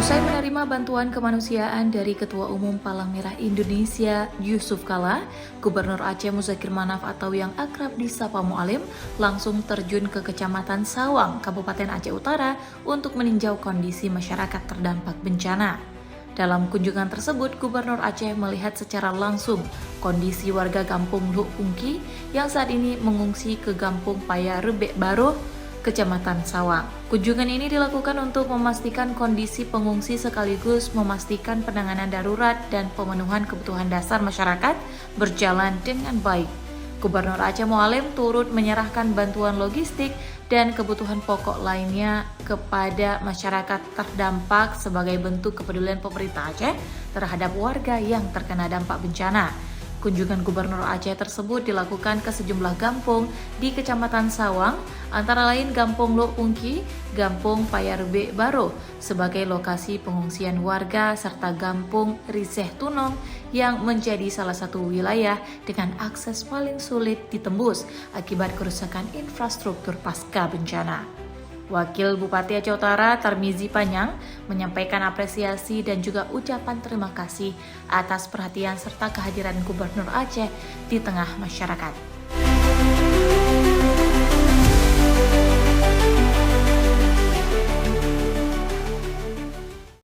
Usai menerima bantuan kemanusiaan dari Ketua Umum Palang Merah Indonesia, Yusuf Kala, Gubernur Aceh Muzakir Manaf atau yang akrab disapa Mualim langsung terjun ke Kecamatan Sawang, Kabupaten Aceh Utara untuk meninjau kondisi masyarakat terdampak bencana. Dalam kunjungan tersebut, Gubernur Aceh melihat secara langsung kondisi warga Kampung Luk Pungki yang saat ini mengungsi ke Kampung Paya Rebek Baru, Kecamatan Sawang. Kunjungan ini dilakukan untuk memastikan kondisi pengungsi sekaligus memastikan penanganan darurat dan pemenuhan kebutuhan dasar masyarakat berjalan dengan baik. Gubernur Aceh Mualim turut menyerahkan bantuan logistik dan kebutuhan pokok lainnya kepada masyarakat terdampak sebagai bentuk kepedulian pemerintah Aceh terhadap warga yang terkena dampak bencana. Kunjungan Gubernur Aceh tersebut dilakukan ke sejumlah kampung di Kecamatan Sawang, antara lain Kampung Luk Pungki, Kampung Paya Rebek Baru sebagai lokasi pengungsian warga serta Kampung Riseh Tunong yang menjadi salah satu wilayah dengan akses paling sulit ditembus akibat kerusakan infrastruktur pasca bencana. Wakil Bupati Aceh Utara Tarmizi Panyang menyampaikan apresiasi dan juga ucapan terima kasih atas perhatian serta kehadiran Gubernur Aceh di tengah masyarakat.